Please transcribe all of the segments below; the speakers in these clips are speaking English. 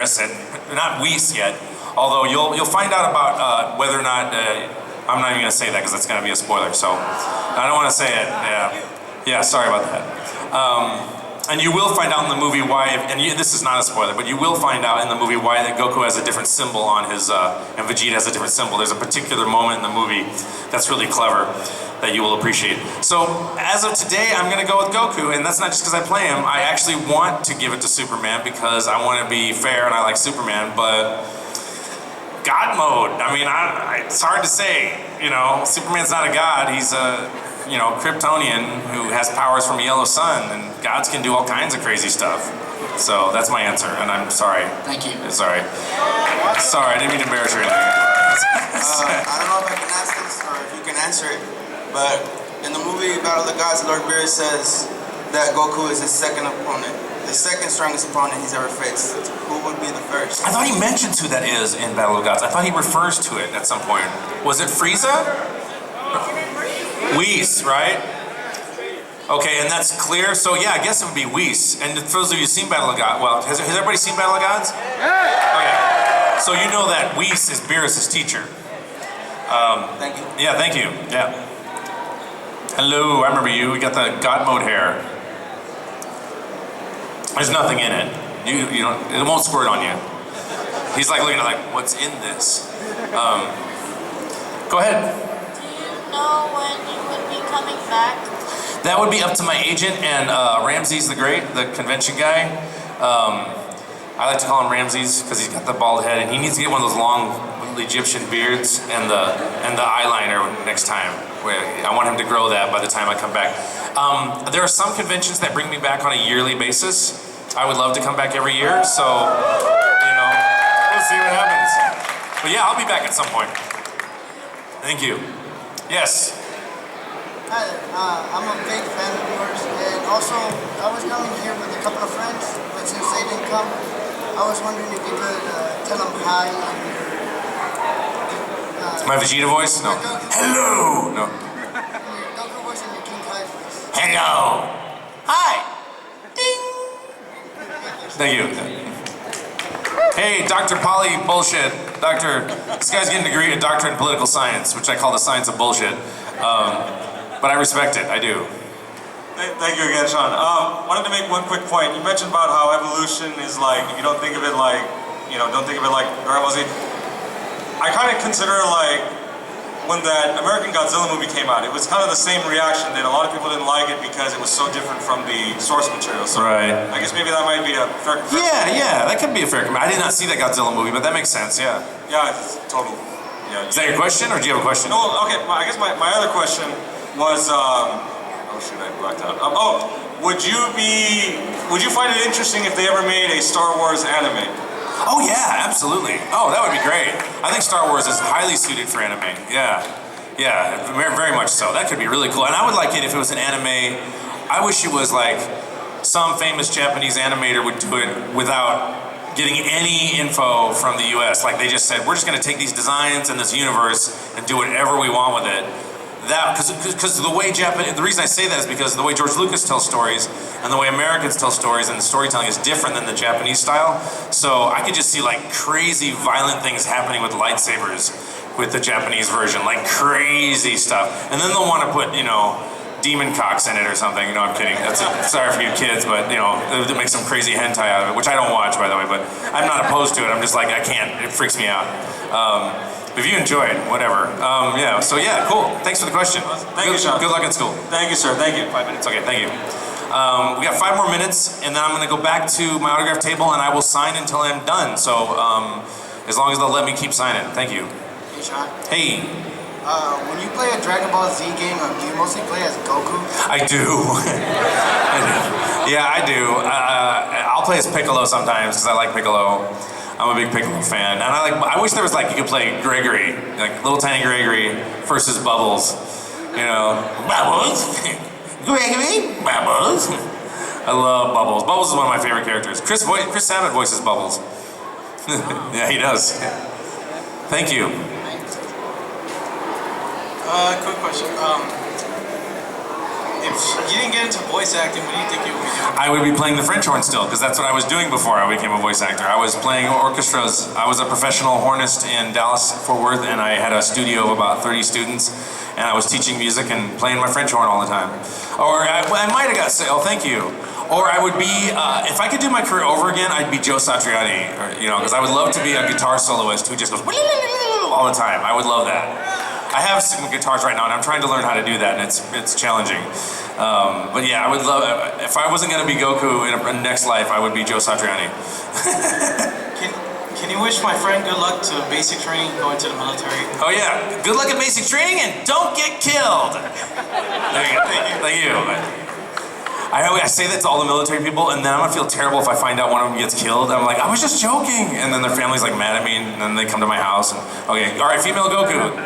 not Whis yet, although you'll find out about whether or not, I'm not even going to say that because that's going to be a spoiler, so I don't want to say it. Yeah, sorry about that. And you will find out in the movie why, this is not a spoiler, but you will find out in the movie why that Goku has a different symbol on his, and Vegeta has a different symbol. There's a particular moment in the movie that's really clever that you will appreciate. So, as of today, I'm gonna go with Goku, and that's not just because I play him. I actually want to give it to Superman because I want to be fair and I like Superman, but God mode, I mean, it's hard to say, Superman's not a god, he's a, Kryptonian who has powers from a yellow sun, and gods can do all kinds of crazy stuff. So that's my answer, and I'm sorry. Thank you. Sorry. Sorry, I didn't mean to embarrass you or anything. I don't know if I can ask this or if you can answer it, but in the movie Battle of the Gods, Lord Beerus says that Goku is his second opponent, the second strongest opponent he's ever faced. Who would be the first? I thought he mentions who that is in Battle of the Gods. I thought he refers to it at some point. Was it Frieza? Whis, right? Okay, and that's clear. So yeah, I guess it would be Whis. And for those of you who've seen Battle of the Gods, well, has everybody seen Battle of the Gods? Okay. So you know that Whis is Beerus' teacher. Thank you. Yeah, thank you. Yeah. Hello, I remember you. We got the God mode hair. There's nothing in it. You know, it won't squirt on you. He's like looking at like, what's in this? Go ahead. Do you know when you would be coming back? That would be up to my agent and Ramses the Great, the convention guy. I like to call him Ramses because he's got the bald head, and he needs to get one of those long Egyptian beards and the eyeliner next time. I want him to grow that by the time I come back. There are some conventions that bring me back on a yearly basis. I would love to come back every year, so we'll see what happens. But yeah, I'll be back at some point. Thank you. Yes. Hi there. I'm a big fan of yours, and also I was coming here with a couple of friends, but since they didn't come, I was wondering if you could tell them hi in your... My Vegeta voice? No. Hello! No. Your Goku voice and your King Kai voice. Hello! Hi! Ding! Thank you. Hey, Dr. Paulie bullshit. This guy's getting a degree in doctorate in political science, which I call the science of bullshit. But I respect it, I do. Thank you again, Sean. Wanted to make one quick point. You mentioned about how evolution is like, if you don't think of it like, don't think of it like Dragon Ball Z. I kind of consider like, when that American Godzilla movie came out, it was kind of the same reaction that a lot of people didn't like it because it was so different from the source material. So right. I guess maybe that might be a fair comparison. Yeah, that could be a fair comparison. I did not see that Godzilla movie, but that makes sense, yeah. Yeah, it's total. Yeah. Is that your question, or do you have a question? No, okay, I guess my other question was, oh shoot, I blacked out. Would you find it interesting if they ever made a Star Wars anime? Oh yeah, absolutely. Oh, that would be great. I think Star Wars is highly suited for anime. Yeah, very much so. That could be really cool. And I would like it if it was an anime. I wish it was like some famous Japanese animator would do it without getting any info from the US. Like they just said, we're just gonna take these designs and this universe and do whatever we want with it. Because the way the reason I say that is because the way George Lucas tells stories and the way Americans tell stories and the storytelling is different than the Japanese style. So I could just see like crazy violent things happening with lightsabers with the Japanese version, like crazy stuff. And then they'll want to put, demon cocks in it or something. I'm kidding. Sorry for you kids, but they'll make some crazy hentai out of it, which I don't watch, by the way, but I'm not opposed to it. I'm just like, I can't, it freaks me out. If you enjoyed, whatever. So yeah, cool. Thanks for the question. Thank you, Sean. Good luck at school. Thank you, sir. Thank you. 5 minutes. Okay, thank you. We got 5 more minutes, and then I'm going to go back to my autograph table, and I will sign until I'm done. So as long as they'll let me keep signing. Thank you. Hey, Sean. Hey. When you play a Dragon Ball Z game, do you mostly play as Goku? I do. Yeah, I do. I'll play as Piccolo sometimes because I like Piccolo. I'm a big Piccolo fan, and I wish there was you could play Gregory, like little tiny Gregory versus Bubbles. Bubbles, Gregory, Bubbles. I love Bubbles. Bubbles is one of my favorite characters. Chris Sabat voices Bubbles. Yeah, he does. Thank you. Quick question. if you didn't get into voice acting, what do you think you would be doing? I would be playing the French horn still, because that's what I was doing before I became a voice actor. I was playing orchestras. I was a professional hornist in Dallas, Fort Worth, and I had a studio of about 30 students, and I was teaching music and playing my French horn all the time. Or I might have got, oh, thank you. Or I would be, if I could do my career over again, I'd be Joe Satriani, because I would love to be a guitar soloist who just goes all the time. I would love that. I have some guitars right now, and I'm trying to learn how to do that, and it's challenging. But yeah, I would love, if I wasn't going to be Goku in a next life, I would be Joe Satriani. Can you wish my friend good luck to basic training, going to the military? Oh yeah, good luck at basic training, and don't get killed. There you go. Thank you. I say that to all the military people, and then I'm gonna feel terrible if I find out one of them gets killed. I'm like, I was just joking, and then their family's like mad at me, and then they come to my house. And okay, all right, female Goku.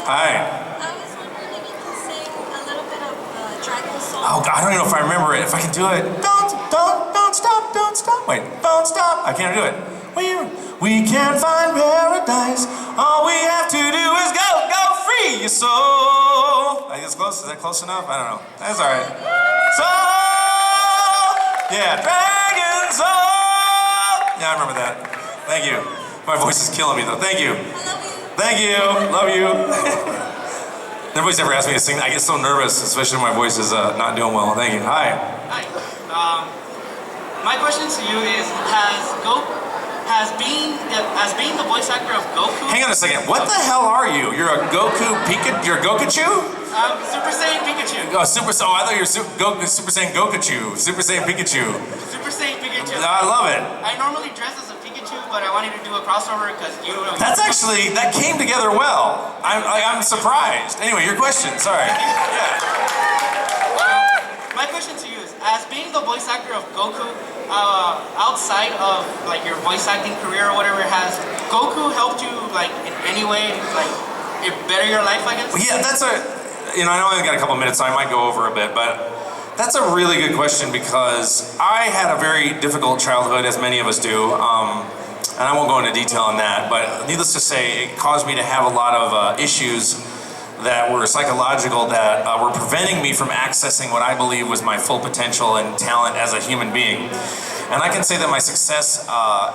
Hi. I was wondering if you could sing a little bit of Dragon Song. Oh God, I don't even know if I remember it. If I can do it. Don't stop. Wait, don't stop. I can't do it. We can find paradise. All we have to do is go free your soul. I guess close. Is that close enough? I don't know. That's all right. Soul. Yeah, Dragon Soul. Yeah, I remember that. Thank you. My voice is killing me though. Thank you. I love you. Thank you. Love you. Nobody's ever asked me to sing. I get so nervous, especially when my voice is not doing well. Thank you. Hi. Hi. My question to you is, has being the voice actor of Goku... Hang on a second. What the hell are you? You're a Goku Pikachu? You're a Gokachu? Super Saiyan Pikachu. Oh, I thought you were Super Saiyan Gokachu. Super Saiyan Pikachu. Super Saiyan Pikachu. I love it. I normally dress as a Pikachu, but I wanted to do a crossover because you... That came together well. I'm surprised. Anyway, your question. Sorry. Yeah. My question to you is, as being the voice actor of Goku, outside of like your voice acting career or whatever, has Goku helped you like in any way, like it better your life, I guess? Well, yeah, I know I've got a couple minutes, so I might go over a bit, but that's a really good question because I had a very difficult childhood, as many of us do, and I won't go into detail on that, but needless to say, it caused me to have a lot of issues that were psychological that were preventing me from accessing what I believe was my full potential and talent as a human being. And I can say that my success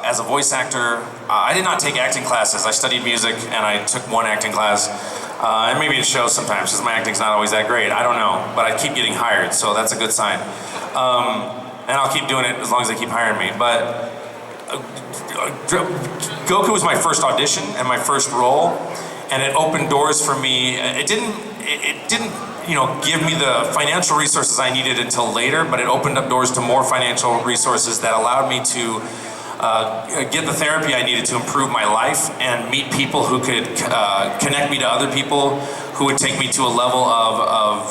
as a voice actor, I did not take acting classes. I studied music and I took one acting class. And maybe it shows sometimes because my acting's not always that great. I don't know, but I keep getting hired, so that's a good sign. And I'll keep doing it as long as they keep hiring me. But Goku was my first audition and my first role. And it opened doors for me. It didn't, give me the financial resources I needed until later, but it opened up doors to more financial resources that allowed me to get the therapy I needed to improve my life and meet people who could connect me to other people who would take me to a level of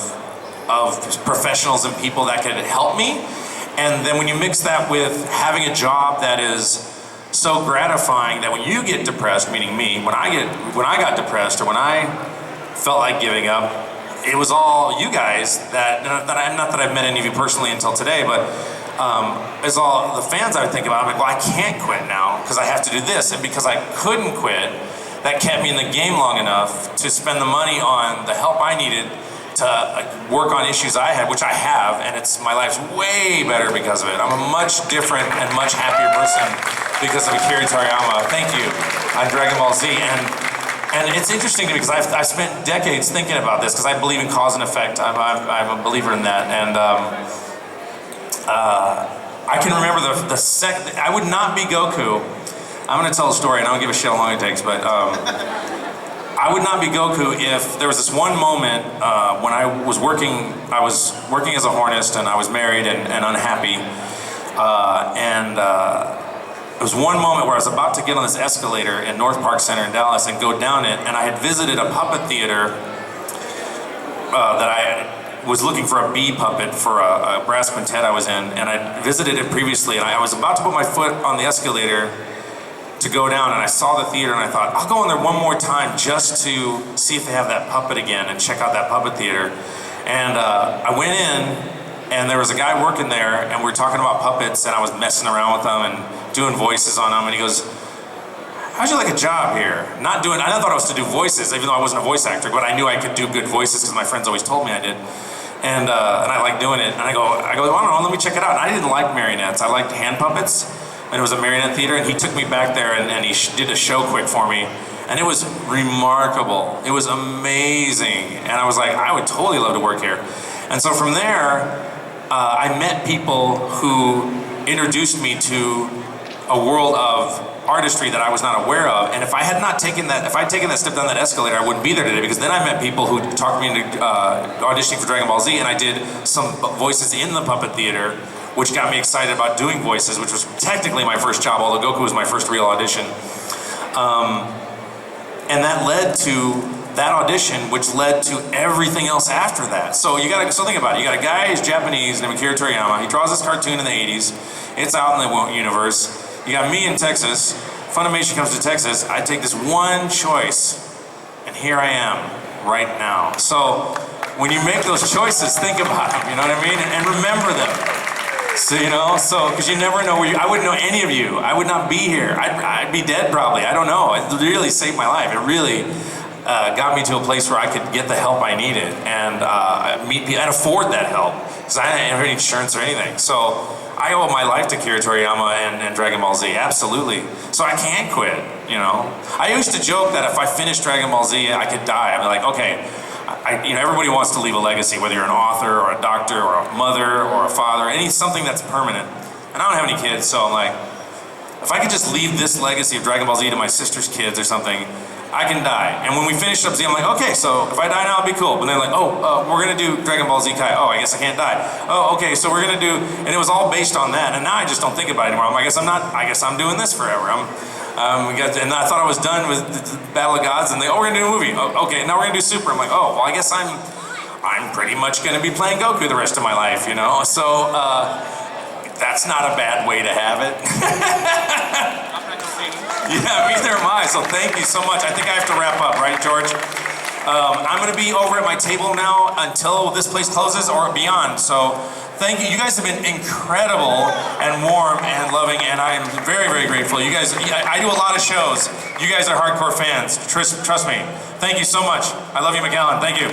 professionals and people that could help me. And then when you mix that with having a job that is so gratifying that when you get depressed, meaning me, when I got depressed or when I felt like giving up, it was all you guys not that I've met any of you personally until today, but it's all the fans I would think about. I'm like, well, I can't quit now because I have to do this, and because I couldn't quit, that kept me in the game long enough to spend the money on the help I needed to work on issues I had, which I have, and my life's way better because of it. I'm a much different and much happier person because of Akira Toriyama. Thank you. On Dragon Ball Z. And it's interesting to me because I've spent decades thinking about this because I believe in cause and effect. I'm a believer in that. And I can remember the second, I would not be Goku. I'm going to tell a story and I don't give a shit how long it takes, but I would not be Goku if there was this one moment when I was working as a hornist and I was married and unhappy. It was one moment where I was about to get on this escalator in North Park Center in Dallas and go down it, and I had visited a puppet theater that I was looking for a bee puppet for a brass quintet I was in, and I visited it previously, and I was about to put my foot on the escalator to go down, and I saw the theater and I thought, I'll go in there one more time just to see if they have that puppet again and check out that puppet theater. And I went in, and there was a guy working there, and we were talking about puppets, and I was messing around with them and doing voices on them, and he goes, how'd you like a job here? I thought I was to do voices, even though I wasn't a voice actor, but I knew I could do good voices because my friends always told me I did. and I like doing it. And I go, I don't know, let me check it out. And I didn't like marionettes. I liked hand puppets, and it was a marionette theater. And he took me back there, and he did a show quick for me, and it was remarkable. It was amazing, and I was like, I would totally love to work here. And so from there, I met people who introduced me to a world of artistry that I was not aware of. And if I had not taken that, if I'd taken that step down that escalator, I wouldn't be there today, because then I met people who talked me into auditioning for Dragon Ball Z, and I did some voices in the puppet theater, which got me excited about doing voices, which was technically my first job, although Goku was my first real audition. And that led to that audition, which led to everything else after that. So think about it. You got a guy who's Japanese named Akira Toriyama. He draws this cartoon in the 80s. It's out in the universe. You got me in Texas. Funimation comes to Texas. I take this one choice, and here I am right now. So when you make those choices, think about them, you know what I mean? And remember them. So, because you never know I wouldn't know any of you. I would not be here. I'd be dead probably. I don't know. It really saved my life. It really got me to a place where I could get the help I needed and meet people and afford that help, because I didn't have any insurance or anything. So I owe my life to Akira Toriyama and Dragon Ball Z, absolutely. So I can't quit, I used to joke that if I finished Dragon Ball Z, I could die. I'd be like, okay, everybody wants to leave a legacy, whether you're an author or a doctor or a mother or a father, something that's permanent. And I don't have any kids, so I'm like, if I could just leave this legacy of Dragon Ball Z to my sister's kids or something, I can die. And when we finished up Z, I'm like, okay, so if I die now, it'd be cool. But they're like, we're gonna do Dragon Ball Z Kai. Oh, I guess I can't die. Oh, okay, so we're gonna do, and it was all based on that. And now I just don't think about it anymore. I guess I'm doing this forever. And I thought I was done with the Battle of Gods, and we're gonna do a movie. Oh, okay, now we're gonna do Super. I'm like, oh, well, I guess I'm pretty much gonna be playing Goku the rest of my life, So that's not a bad way to have it. Yeah, neither am I, so thank you so much. I think I have to wrap up, right, George? I'm going to be over at my table now until this place closes or beyond, so thank you. You guys have been incredible and warm and loving, and I am very, very grateful. You guys, I do a lot of shows. You guys are hardcore fans. Trust me. Thank you so much. I love you, McAllen. Thank you.